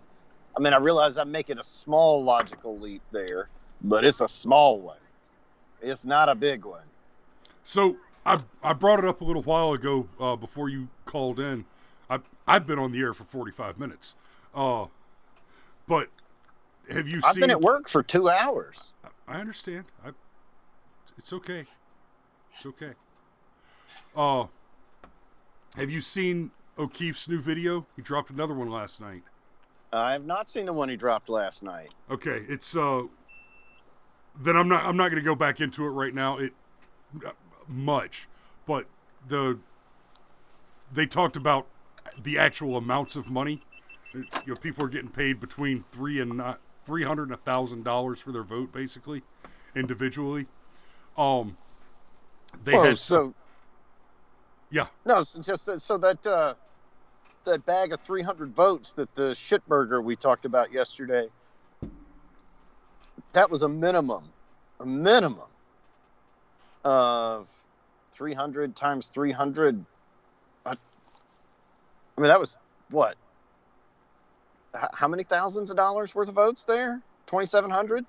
I mean, I realize I'm making a small logical leap there, but it's a small one. It's not a big one. So I brought it up a little while ago before you called in. I've been on the air for 45 minutes. But have you seen... I've been at work for 2 hours. I understand. It's okay. It's okay. Have you seen O'Keefe's new video? He dropped another one last night. I have not seen the one he dropped last night. Okay, it's then I'm not going to go back into it right now. Much, but they talked about the actual amounts of money. People are getting paid between $300 and $1,000 for their vote, basically, individually. They had so yeah. No, it's just that that bag of 300 votes that the shitburger we talked about yesterday. That was a minimum of 300 times 300. I mean, that was what? How many thousands of dollars worth of votes there? 2,700?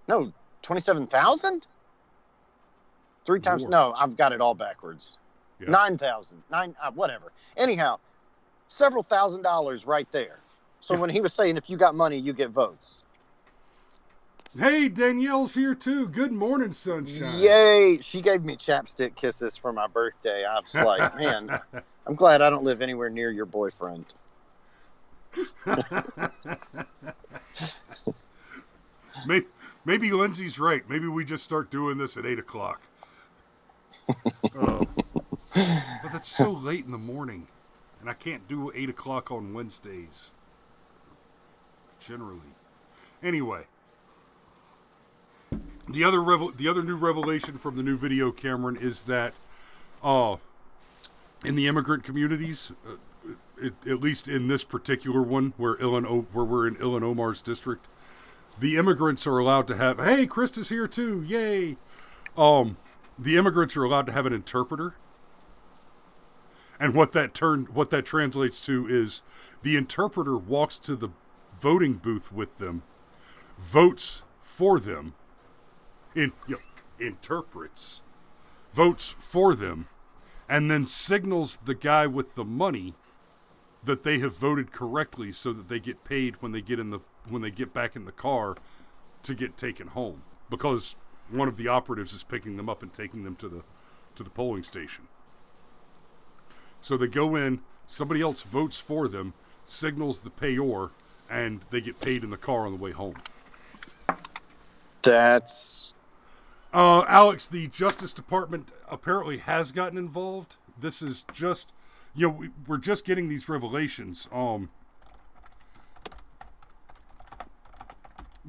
No, 27,000? Three times? More. No, I've got it all backwards. Yeah. 9,000. Whatever. Anyhow, several $1,000s right there. So when he was saying, if you got money, you get votes. Hey, Danielle's here too. Good morning, sunshine. Yay! She gave me chapstick kisses for my birthday. I was like, man, I'm glad I don't live anywhere near your boyfriend. Maybe Lindsay's right. Maybe we just start doing this at 8 o'clock. But that's so late in the morning, and I can't do 8 o'clock on Wednesdays. Generally. Anyway, the other new revelation from the new video, Cameron, is that in the immigrant communities, at least in this particular one, where we're in Illinois' district, the immigrants are allowed to have. Hey, Krista's here too! Yay! The immigrants are allowed to have an interpreter, and what that translates to is the interpreter walks to the voting booth with them, votes for them, interprets, votes for them, and then signals the guy with the money that they have voted correctly, so that they get paid when they get back in the car to get taken home, because one of the operatives is picking them up and taking them to the polling station. So they go in, somebody else votes for them, signals the payor, and they get paid in the car on the way home. That's... Alex, the Justice Department apparently has gotten involved. This is just, we're just getting these revelations.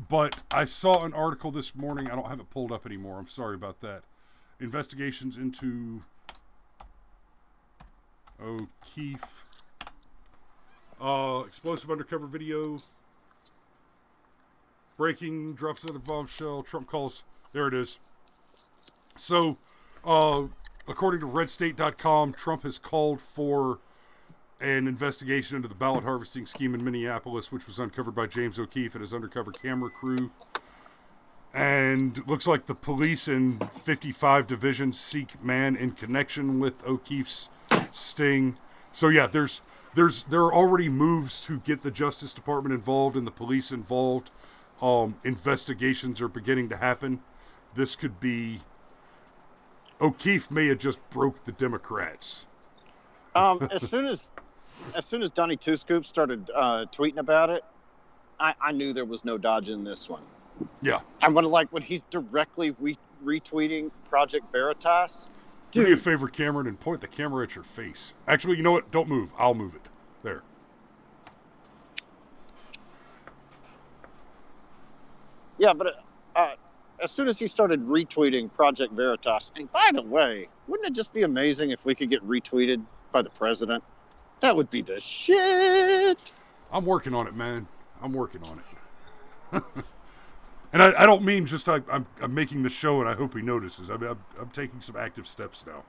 But I saw an article this morning. I don't have it pulled up anymore. I'm sorry about that. Investigations into O'Keefe. Explosive undercover video. Breaking, drops another bombshell. Trump calls. There it is. So, according to redstate.com, Trump has called for an investigation into the ballot harvesting scheme in Minneapolis, which was uncovered by James O'Keefe and his undercover camera crew. And looks like the police in 55 divisions seek man in connection with O'Keefe's sting. So yeah, there are already moves to get the Justice Department involved and the police involved. Investigations are beginning to happen. This could be... O'Keefe may have just broke the Democrats. As soon as Donnie Two Scoops started tweeting about it, I knew there was no dodging this one. Yeah. And when he's directly retweeting Project Veritas. Do me a favor, Cameron, and point the camera at your face. Actually, you know what? Don't move. I'll move it. There. Yeah, but as soon as he started retweeting Project Veritas, and by the way, wouldn't it just be amazing if we could get retweeted by the president? That would be the shit. I'm working on it, man. I'm working on it. And I don't mean just I'm making the show and I hope he notices. I'm taking some active steps now.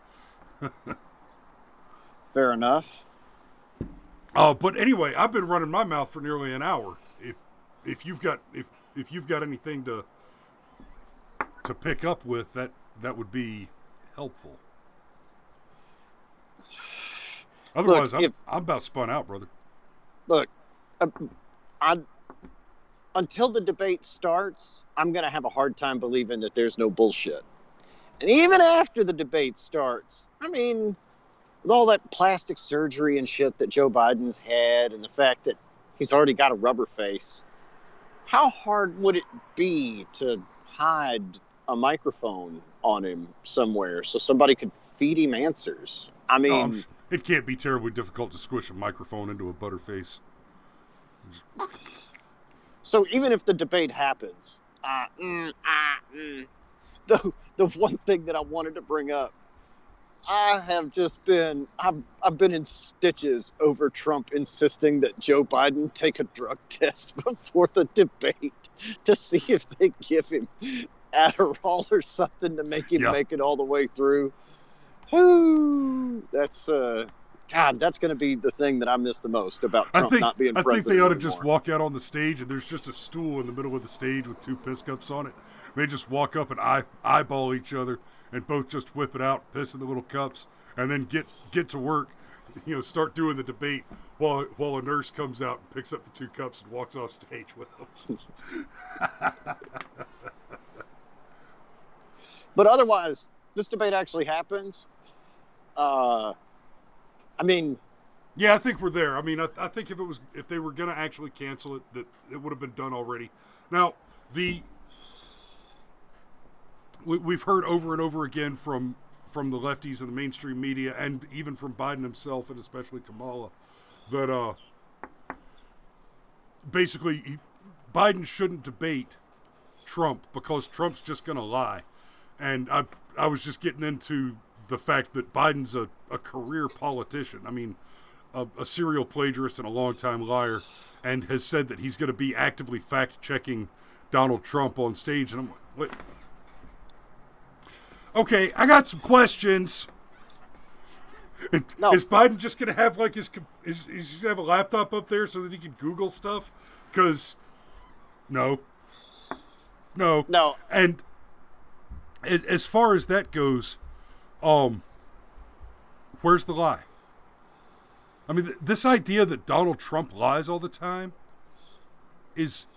Fair enough. But anyway, I've been running my mouth for nearly an hour. If you've got anything to pick up with, that would be helpful. Otherwise, look, I'm about spun out, brother. Look, until the debate starts, I'm going to have a hard time believing that there's no bullshit. And even after the debate starts, I mean, with all that plastic surgery and shit that Joe Biden's had and the fact that he's already got a rubber face, how hard would it be to hide a microphone on him somewhere so somebody could feed him answers? I mean, it can't be terribly difficult to squish a microphone into a butterface. So even if the debate happens, the one thing that I wanted to bring up, I've been in stitches over Trump insisting that Joe Biden take a drug test before the debate to see if they give him Adderall or something to make him make it all the way through. Ooh, that's God, that's going to be the thing that I miss the most about Trump not being president. I think they ought to anymore. just walk out on the stage and there's just a stool in the middle of the stage with 2 piss cups on it. They just walk up and eyeball each other and both just whip it out, piss in the little cups, and then get to work. Start doing the debate while a nurse comes out and picks up the 2 cups and walks off stage with them. But otherwise, this debate actually happens. I mean, yeah, I think we're there. I mean, I think if they were going to actually cancel it, that it would have been done already. Now, we've heard over and over again from the lefties and the mainstream media, and even from Biden himself, and especially Kamala, that basically Biden shouldn't debate Trump because Trump's just going to lie. And I was just getting into the fact that Biden's a career politician. I mean, a serial plagiarist and a longtime liar, and has said that he's going to be actively fact-checking Donald Trump on stage. And I'm like, what? Okay, I got some questions. No. Is Biden just going to have like he's going to have a laptop up there so that he can Google stuff? Because no. And as far as that goes, where's the lie? I mean, this idea that Donald Trump lies all the time it's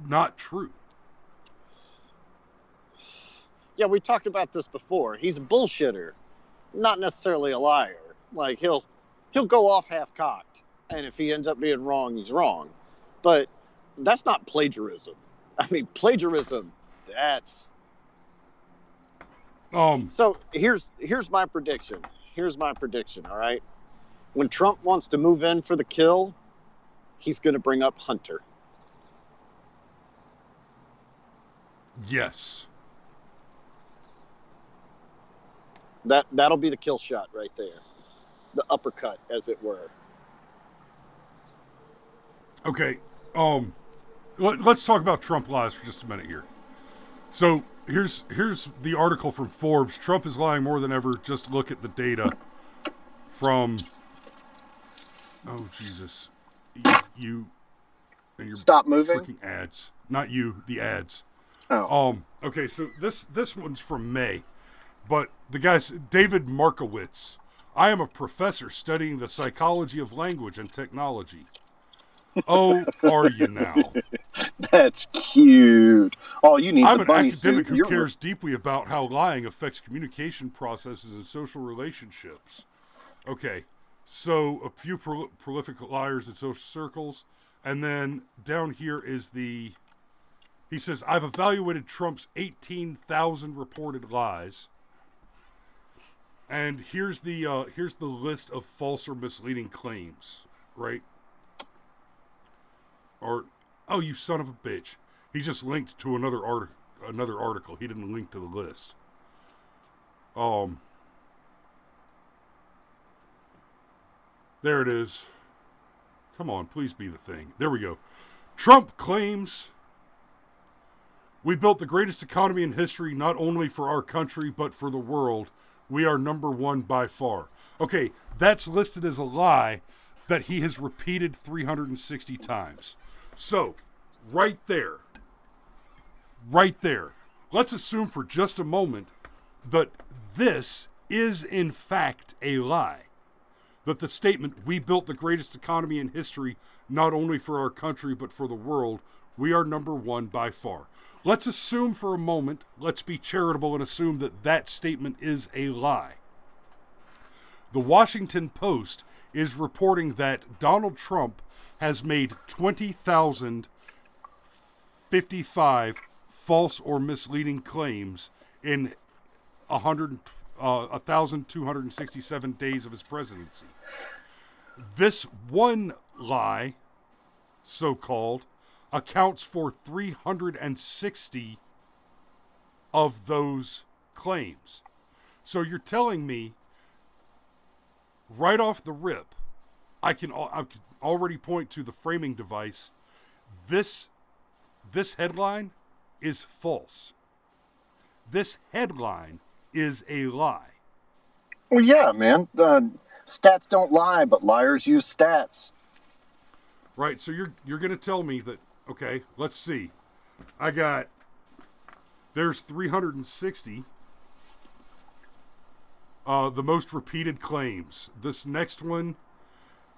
not true. Yeah, we talked about this before. He's a bullshitter, not necessarily a liar. Like he'll go off half-cocked, and if he ends up being wrong, he's wrong. But that's not plagiarism. I mean, plagiarism, that's... So here's my prediction. All right? When Trump wants to move in for the kill, he's going to bring up Hunter. Yes. That'll be the kill shot right there. The uppercut, as it were. Okay. Let's talk about Trump lies for just a minute here. So here's the article from Forbes. Trump is lying more than ever. Just look at the data from... Oh, Jesus. You and your Stop moving. freaking ads. Not you, the ads. Oh. Okay, so this one's from May. But the guy's David Markowitz. I am a professor studying the psychology of language and technology. Oh, are you now? That's cute. All you need is I'm a an bunny academic suit. who cares deeply about how lying affects communication processes and social relationships. Okay, so a few prolific liars in social circles. And then down here is he says, I've evaluated Trump's 18,000 reported lies. And here's the list of false or misleading claims, right? Or, oh, you son of a bitch! He just linked to another article. He didn't link to the list. There it is. Come on, please be the thing. There we go. Trump claims we built the greatest economy in history, not only for our country but for the world. We are number one by far. Okay, that's listed as a lie that he has repeated 360 times. So, right there, let's assume for just a moment that this is in fact a lie. that the statement, "We built the greatest economy in history, not only for our country, but for the world. We are number one by far." Let's assume for a moment, let's be charitable and assume that that statement is a lie. The Washington Post is reporting that Donald Trump has made 20,055 false or misleading claims in 1,267 days of his presidency. This one lie, so-called, accounts for 360 of those claims. So you're telling me, right off the rip, I can already point to the framing device. This headline is false. This headline is a lie. Well, yeah, man. Stats don't lie, but liars use stats. Right, so you're going to tell me that, okay, let's see. There's 360. The most repeated claims. This next one,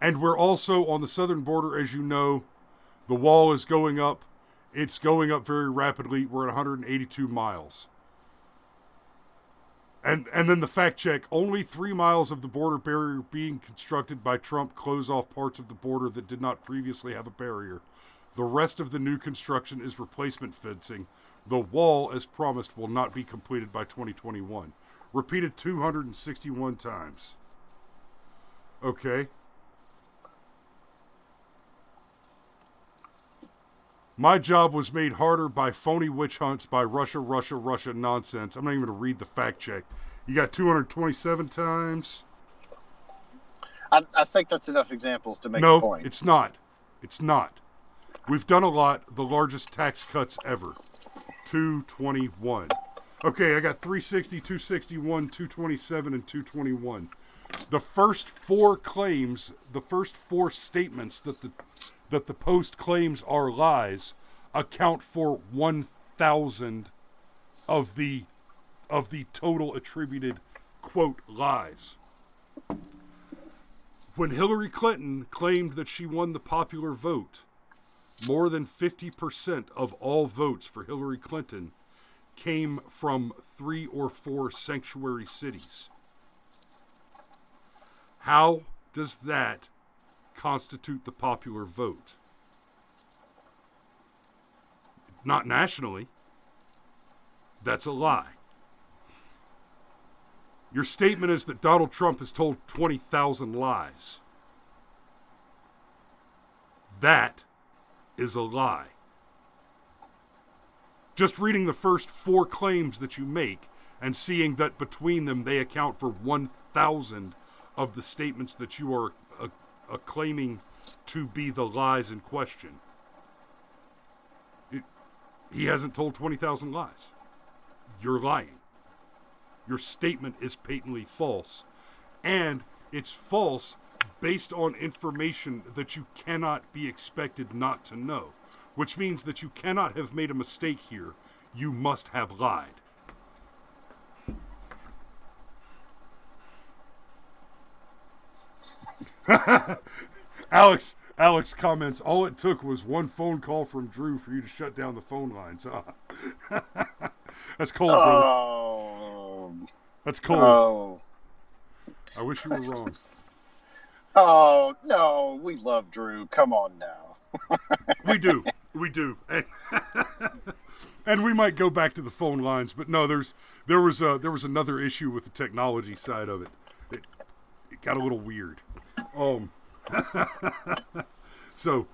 and we're also on the southern border, as you know, the wall is going up. It's going up very rapidly. We're at 182 miles. And then the fact check, only 3 miles of the border barrier being constructed by Trump close off parts of the border that did not previously have a barrier. The rest of the new construction is replacement fencing. The wall, as promised, will not be completed by 2021. Repeated 261 times. Okay. My job was made harder by phony witch hunts by Russia nonsense. I'm not even going to read the fact check. You got 227 times. I think that's enough examples to make No, the point. it's not. It's not. We've done a lot. The largest tax cuts ever. 221. Okay, I got 360, 261, 227, and 221. The first four claims, the first four statements that the Post claims are lies, account for 1,000 of the total attributed, quote, lies. When Hillary Clinton claimed that she won the popular vote, more than 50% of all votes for Hillary Clinton came from 3 or 4 sanctuary cities. How does that constitute the popular vote? Not nationally. That's a lie. Your statement is that Donald Trump has told 20,000 lies. That is a lie. Just reading the first 4 claims that you make and seeing that between them they account for 1,000 of the statements that you are claiming to be the lies in question. He hasn't told 20,000 lies. You're lying. Your statement is patently false. And it's false based on information that you cannot be expected not to know. Which means that you cannot have made a mistake here. You must have lied. Alex comments, all it took was one phone call from Drew for you to shut down the phone lines. That's cold, brother. Oh. That's cold. Oh. I wish you were wrong. Oh, no, we love Drew. Come on now. We do. And we might go back to the phone lines, but no, there was another issue with the technology side of it. It got a little weird. So,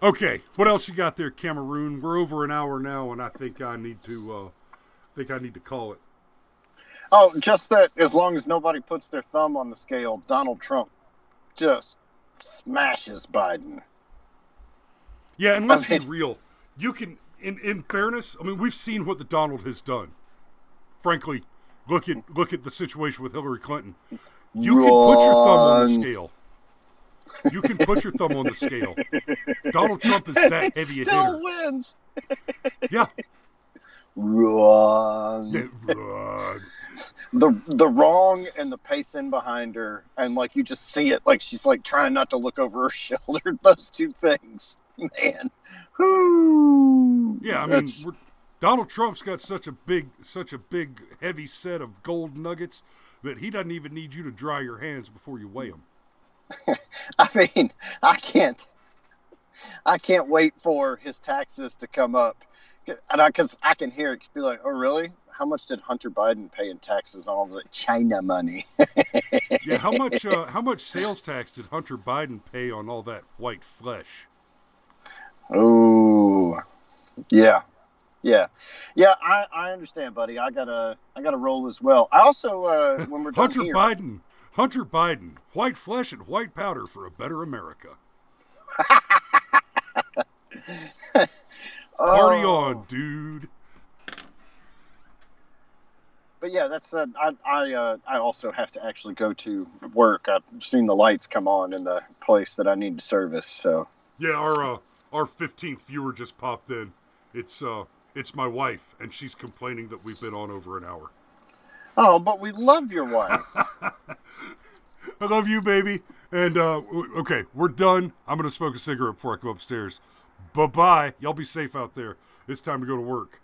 okay, what else you got there, Cameroon? We're over an hour now, and I think I need to call it. Oh, just that as long as nobody puts their thumb on the scale, Donald Trump just smashes Biden. Yeah, and let's be real. You can, in fairness, I mean, we've seen what the Donald has done. Frankly, look at the situation with Hillary Clinton. You can put your thumb on the scale. You can put your thumb on the scale. Donald Trump is that heavy a hitter. Still wins. Yeah. Run. Run. the wrong and the pacing behind her, and like you just see it, like she's like trying not to look over her shoulder. Those two things, man. Whoo. Yeah, I mean, Donald Trump's got such a big, heavy set of gold nuggets that he doesn't even need you to dry your hands before you weigh them. I mean, I can't wait for his taxes to come up, and because I can hear it be like, oh really? How much did Hunter Biden pay in taxes on all the China money? Yeah, how much sales tax did Hunter Biden pay on all that white flesh? Oh, yeah. I understand, buddy. I gotta roll as well. I also, when we're done here, Hunter Biden, white flesh and white powder for a better America. Party on, dude. But yeah, that's I also have to actually go to work. I've seen the lights come on in the place that I need to service. So yeah, our 15th viewer just popped in. It's my wife, and she's complaining that we've been on over an hour. Oh, but we love your wife. I love you, baby. And okay, we're done. I'm gonna smoke a cigarette before I come upstairs. Bye-bye. Y'all be safe out there. It's time to go to work.